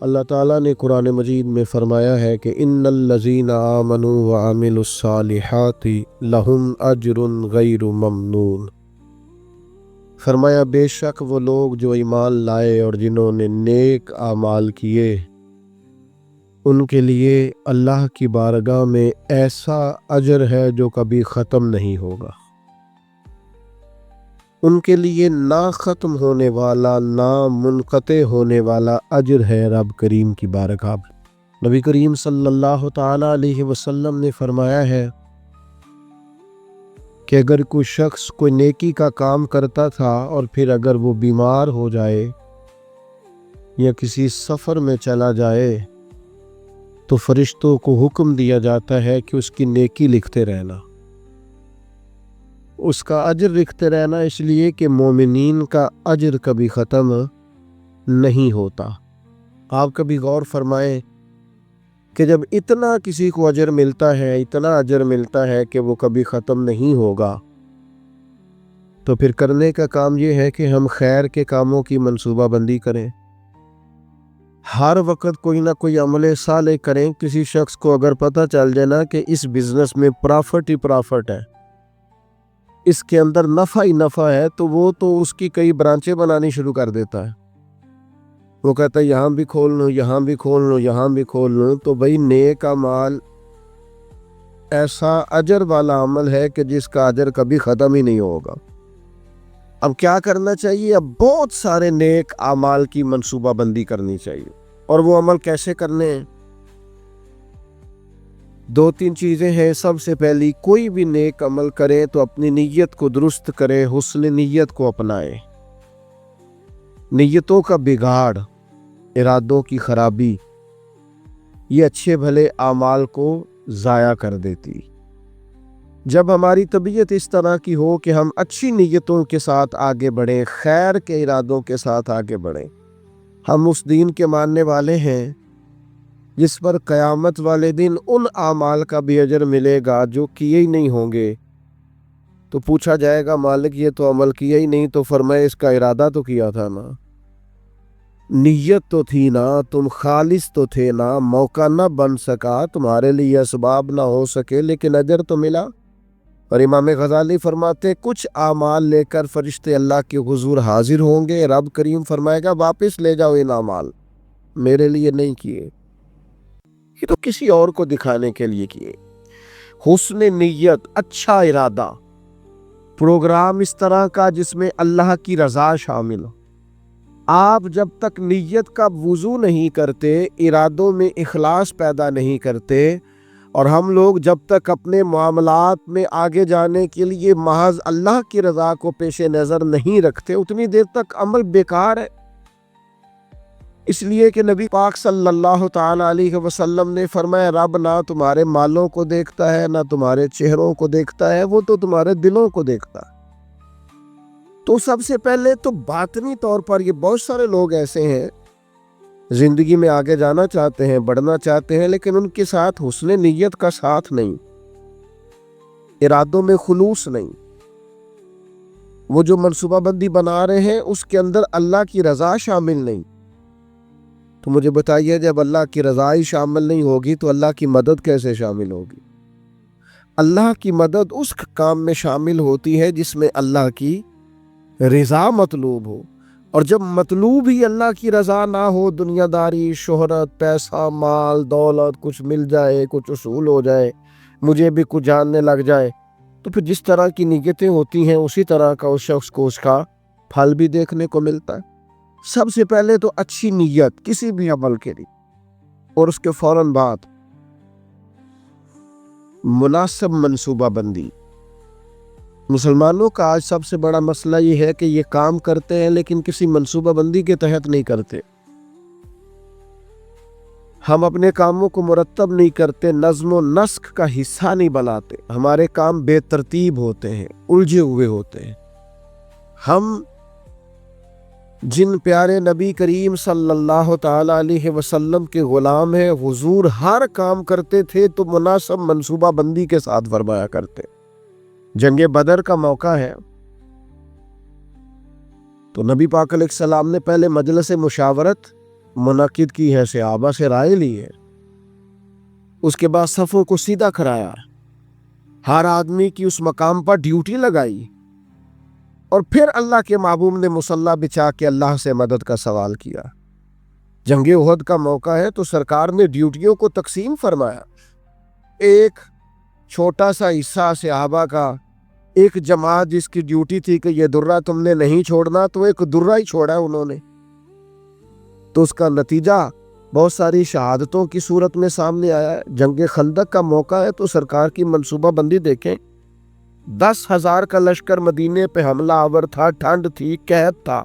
اللہ تعالیٰ نے قرآن مجید میں فرمایا ہے کہ ان الذین آمنوا وعملوا الصالحات لہم اجر غیر ممنون۔ فرمایا بے شک وہ لوگ جو ایمان لائے اور جنہوں نے نیک اعمال کیے، ان کے لیے اللہ کی بارگاہ میں ایسا اجر ہے جو کبھی ختم نہیں ہوگا۔ ان کے لیے نہ ختم ہونے والا نہ منقطع ہونے والا اجر ہے رب کریم کی بارگاہ میں۔ نبی کریم صلی اللہ تعالیٰ علیہ وسلم نے فرمایا ہے کہ اگر کوئی شخص کوئی نیکی کا کام کرتا تھا اور پھر اگر وہ بیمار ہو جائے یا کسی سفر میں چلا جائے تو فرشتوں کو حکم دیا جاتا ہے کہ اس کی نیکی لکھتے رہنا، اس کا اجر لکھتے رہنا، اس لیے کہ مومنین کا اجر کبھی ختم نہیں ہوتا۔ آپ کبھی غور فرمائیں کہ جب اتنا کسی کو اجر ملتا ہے، اتنا اجر ملتا ہے کہ وہ کبھی ختم نہیں ہوگا، تو پھر کرنے کا کام یہ ہے کہ ہم خیر کے کاموں کی منصوبہ بندی کریں، ہر وقت کوئی نہ کوئی عمل صالح کریں۔ کسی شخص کو اگر پتہ چل جائے نا کہ اس بزنس میں پرافٹ ہی پرافٹ ہے، اس کے اندر نفع ہی نفع ہے، تو وہ تو اس کی کئی برانچیں بنانی شروع کر دیتا ہے۔ وہ کہتا ہے یہاں بھی کھول لوں، یہاں بھی کھول لوں، یہاں بھی کھول لوں۔ تو بھئی نیک اعمال ایسا اجر والا عمل ہے کہ جس کا اجر کبھی ختم ہی نہیں ہوگا۔ اب کیا کرنا چاہیے؟ اب بہت سارے نیک اعمال کی منصوبہ بندی کرنی چاہیے۔ اور وہ عمل کیسے کرنے ہیں؟ دو تین چیزیں ہیں۔ سب سے پہلی، کوئی بھی نیک عمل کرے تو اپنی نیت کو درست کرے، حسن نیت کو اپنائے۔ نیتوں کا بگاڑ، ارادوں کی خرابی، یہ اچھے بھلے اعمال کو ضائع کر دیتی۔ جب ہماری طبیعت اس طرح کی ہو کہ ہم اچھی نیتوں کے ساتھ آگے بڑھیں، خیر کے ارادوں کے ساتھ آگے بڑھیں، ہم اس دین کے ماننے والے ہیں جس پر قیامت والے دن ان اعمال کا بھی اجر ملے گا جو کیے ہی نہیں ہوں گے۔ تو پوچھا جائے گا مالک یہ تو عمل کیا ہی نہیں، تو فرمائے اس کا ارادہ تو کیا تھا نا، نیت تو تھی نا، تم خالص تو تھے نا، موقع نہ بن سکا، تمہارے لیے اسباب نہ ہو سکے، لیکن اجر تو ملا۔ اور امام غزالی فرماتے کچھ اعمال لے کر فرشتے اللہ کے حضور حاضر ہوں گے، رب کریم فرمائے گا واپس لے جاؤ ان اعمال، میرے لیے نہیں کیے، یہ تو کسی اور کو دکھانے کے لیے کیے۔ حسن نیت، اچھا ارادہ، پروگرام اس طرح کا جس میں اللہ کی رضا شامل ہو۔ آپ جب تک نیت کا وضو نہیں کرتے، ارادوں میں اخلاص پیدا نہیں کرتے، اور ہم لوگ جب تک اپنے معاملات میں آگے جانے کے لیے محض اللہ کی رضا کو پیش نظر نہیں رکھتے، اتنی دیر تک عمل بیکار ہے۔ اس لیے کہ نبی پاک صلی اللہ تعالی علیہ وسلم نے فرمایا رب نہ تمہارے مالوں کو دیکھتا ہے نہ تمہارے چہروں کو دیکھتا ہے، وہ تو تمہارے دلوں کو دیکھتا ہے۔ تو سب سے پہلے تو باطنی طور پر یہ بہت سارے لوگ ایسے ہیں زندگی میں آگے جانا چاہتے ہیں، بڑھنا چاہتے ہیں، لیکن ان کے ساتھ حسن نیت کا ساتھ نہیں، ارادوں میں خلوص نہیں، وہ جو منصوبہ بندی بنا رہے ہیں اس کے اندر اللہ کی رضا شامل نہیں۔ تو مجھے بتائیے جب اللہ کی رضا ہی شامل نہیں ہوگی تو اللہ کی مدد کیسے شامل ہوگی؟ اللہ کی مدد اس کام میں شامل ہوتی ہے جس میں اللہ کی رضا مطلوب ہو، اور جب مطلوب ہی اللہ کی رضا نہ ہو، دنیا داری، شہرت، پیسہ، مال، دولت، کچھ مل جائے، کچھ اصول ہو جائے، مجھے بھی کچھ جاننے لگ جائے، تو پھر جس طرح کی نیتیں ہوتی ہیں اسی طرح کا اس شخص کو اس کا پھل بھی دیکھنے کو ملتا ہے۔ سب سے پہلے تو اچھی نیت کسی بھی عمل کے لیے، اور اس کے فوراً بعد مناسب منصوبہ بندی۔ مسلمانوں کا آج سب سے بڑا مسئلہ یہ ہے کہ یہ کام کرتے ہیں لیکن کسی منصوبہ بندی کے تحت نہیں کرتے۔ ہم اپنے کاموں کو مرتب نہیں کرتے، نظم و نسق کا حصہ نہیں بناتے، ہمارے کام بے ترتیب ہوتے ہیں، الجھے ہوئے ہوتے ہیں۔ ہم جن پیارے نبی کریم صلی اللہ تعالی علیہ وسلم کے غلام ہیں، حضور ہر کام کرتے تھے تو مناسب منصوبہ بندی کے ساتھ فرمایا کرتے۔ جنگ بدر کا موقع ہے تو نبی پاک علیہ السلام نے پہلے مجلس مشاورت मुनक्किद की है, सहाबा से राय ली है, उसके बाद सफ़ों को सीधा कराया, हर आदमी की उस मकाम पर ड्यूटी लगाई, और फिर अल्लाह के महबूब ने मुसल्ला बिछा के अल्लाह से मदद का सवाल किया। जंगे उहद का मौका है तो सरकार ने ड्यूटियों को तकसीम फरमाया। एक छोटा सा हिस्सा सहाबा का, एक जमात जिसकी ड्यूटी थी कि ये दुर्रा तुमने नहीं छोड़ना, तो एक दुर्रा ही छोड़ा उन्होंने। तो उसका नतीजा बहुत सारी शहादतों की सूरत में सामने आया है। जंगे खंदक का मौका है तो सरकार की मनसूबा बंदी देखें। 10,000 का लश्कर मदीने पे हमला आवर था, ठंड थी, कहत था,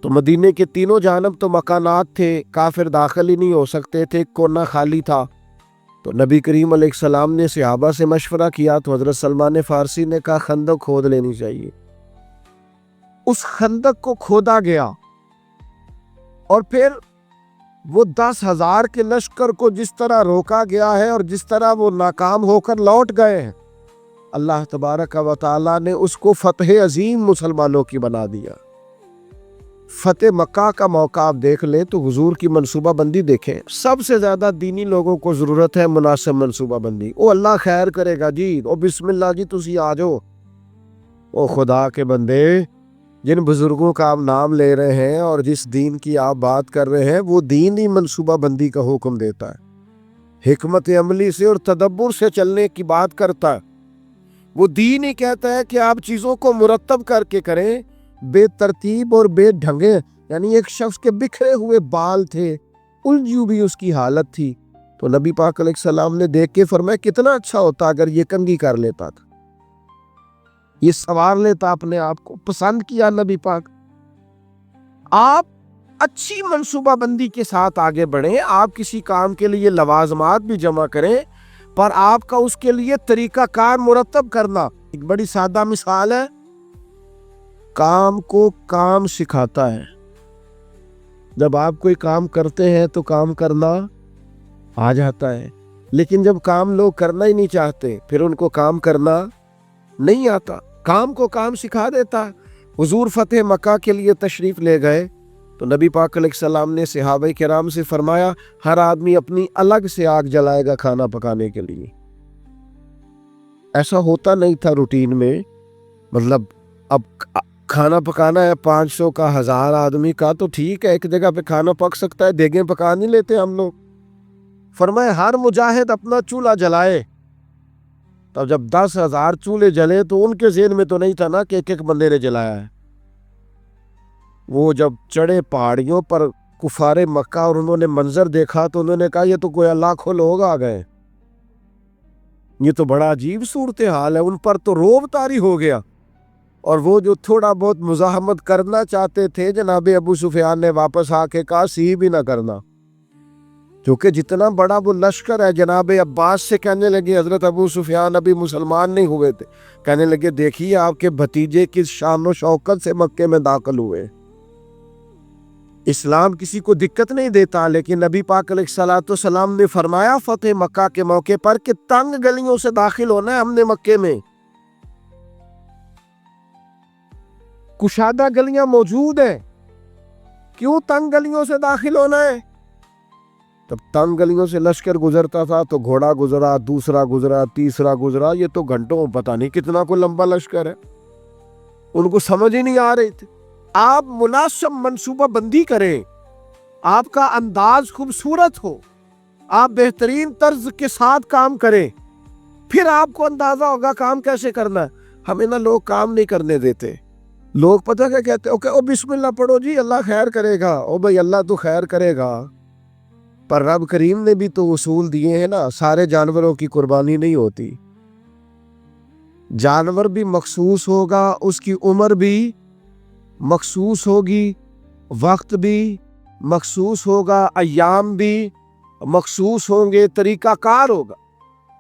तो मदीने के तीनों जानब तो मकानात थे, काफिर दाखिल ही नहीं हो सकते थे, कोना खाली था। तो नबी करीम अलैहिस्सलाम ने सहाबा से मशवरा किया तो हजरत सलमान फारसी ने कहा खंदक खोद लेनी चाहिए। उस खंदक को खोदा गया और फिर वो 10,000 के लश्कर को जिस तरह रोका गया है और जिस तरह वो नाकाम होकर लौट गए हैं, अल्लाह तबारक व तआला ने उसको फतह अजीम मुसलमानों की बना दिया। फतेह मक्का का मौका आप देख लें तो हुजूर की मनसूबा बंदी देखें। सबसे ज्यादा दीनी लोगों को जरूरत है मुनासिब मनसूबा बंदी। ओ अल्लाह खैर करेगा जी, ओ बिस्मिल्लाह जी तुसी आ जाओ। ओ खुदा के बंदे, जिन बुजुर्गों का आप नाम ले रहे हैं और जिस दीन की आप बात कर रहे हैं, वो दीन ही मनसूबा बंदी का हुक्म देता है, हिकमत अमली से और तदब्बुर से चलने की बात करता है। वो दीन ही कहता है कि आप चीज़ों को मुरतब करके करें, बेतरतीब और बेढंगे। यानी एक शख्स के बिखरे हुए बाल थे, उलझी हुई उसकी हालत थी, तो नबी पाक अलैहिस्सलाम ने देख के फरमाया कितना अच्छा होता अगर ये कंघी कर लेता था, ये सवार लेता अपने आप को। पसंद किया नबी पाक। आप अच्छी मनसूबाबंदी के साथ आगे बढ़ें। आप किसी काम के लिए लवाजमात भी जमा करें, पर आपका उसके लिए तरीका कार मुरतब करना। एक बड़ी सादा मिसाल है, काम को काम सिखाता है। जब आप कोई काम करते हैं तो काम करना आ जाता है, लेकिन जब काम लोग करना ही नहीं चाहते फिर उनको काम करना नहीं आता। काम को काम सिखा देता है। हुजूर फतेह मक्का के लिए तशरीफ ले गए तो नबी पाक अलैहिस्सलाम ने सहाबा किराम से फरमाया हर आदमी अपनी अलग से आग जलाएगा खाना पकाने के लिए। ऐसा होता नहीं था रूटीन में। मतलब अब खाना पकाना है 500 का 1000 आदमी का तो ठीक है, एक जगह पे खाना पक सकता है, देगें पका नहीं लेते हम लोग। फरमाया हर मुजाहिद अपना चूल्हा जलाए। तब जब 10,000 चूल्हे जले तो उनके ज़हन में तो नहीं था ना कि एक एक बंदे ने जलाया है। वो जब चढ़े पहाड़ियों पर कुफारे मक्का और उन्होंने मंजर देखा तो उन्होंने कहा ये तो कोई लाखों लोग आ गए, ये तो बड़ा अजीब सूरत हाल है। उन पर तो रोब तारी हो गया। और वो जो थोड़ा बहुत मुजाहमत करना चाहते थे, जनाबे अबू सुफियान ने वापस आके कहा सी भी ना करना, क्योंकि जितना बड़ा वो लश्कर है। जनाबे अब्बास से कहने लगे, हजरत अबू सुफियान अभी मुसलमान नहीं हुए थे, कहने लगे देखिए आपके भतीजे किस शान और शौकत से मक्के में दाखिल हुए। इस्लाम किसी को दिक्कत नहीं देता, लेकिन नबी पाक अलैहिस्सलाम ने फरमाया फतेह मक्का के मौके पर कि तंग गलियों से दाखिल होना है हमने मक्के में। कुशादा गलियां मौजूद है, क्यों तंग गलियों से दाखिल होना है? तब तंग गलियों से लश्कर गुजरता था तो घोड़ा गुजरा, दूसरा गुजरा, तीसरा गुजरा, ये तो घंटों पता नहीं कितना को लंबा लश्कर है। उनको समझ ही नहीं आ रही थी। आप मुनासिब मनसूबा बंदी करें, आपका अंदाज खूबसूरत हो, आप बेहतरीन तर्ज के साथ काम करें, फिर आपको अंदाजा होगा काम कैसे करना है। हमें ना लोग काम नहीं करने देते। लोग पता क्या कहते हैं, ओके ओ बिस्मिल्लाह पढ़ो जी अल्लाह खैर करेगा। ओ भाई अल्लाह तो खैर करेगा, पर रब करीम ने भी तो उसूल दिए हैं ना। सारे जानवरों की कुर्बानी नहीं होती। जानवर भी मखसूस होगा, उसकी उम्र भी मखसूस होगी, वक्त भी मखसूस होगा, अय्याम भी मखसूस होंगे, तरीकाकार होगा।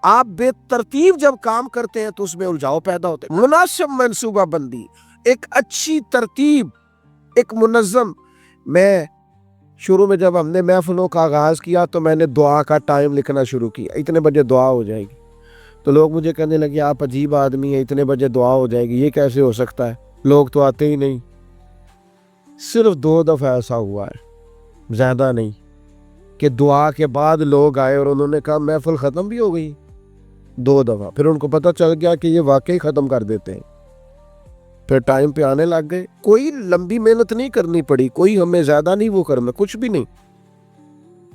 आप बेतरतीब जब काम करते हैं तो उसमें उलझाव पैदा होते हैं। मुनासिब मनसूबा बंदी, एक अच्छी तरतीब, एक मुनज़्ज़म। मैं शुरू में जब हमने महफिलों का आगाज किया तो मैंने दुआ का टाइम लिखना शुरू किया, इतने बजे दुआ हो जाएगी। तो लोग मुझे कहने लगे आप अजीब आदमी हैं, इतने बजे दुआ हो जाएगी, ये कैसे हो सकता है, लोग तो आते ही नहीं। सिर्फ 2 दफा ऐसा हुआ है। زیادہ نہیں کہ دعا کے بعد لوگ آئے اور انہوں نے کہا محفل ختم بھی ہو گئی 2 دفعہ، پھر ان کو پتہ چل گیا کہ یہ واقعی ختم کر دیتے ہیں، پھر ٹائم پہ آنے لگ گئے۔ کوئی لمبی محنت نہیں کرنی پڑی، کوئی ہمیں زیادہ نہیں وہ کرنا، کچھ بھی نہیں،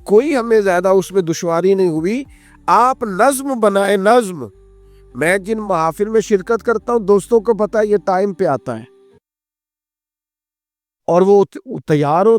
کوئی ہمیں زیادہ اس میں دشواری نہیں ہوئی۔ آپ نظم بنائے، نظم۔ میں جن محافل میں شرکت کرتا ہوں دوستوں کو پتا ہے یہ ٹائم پہ آتا ہے اور وہ تیار ہو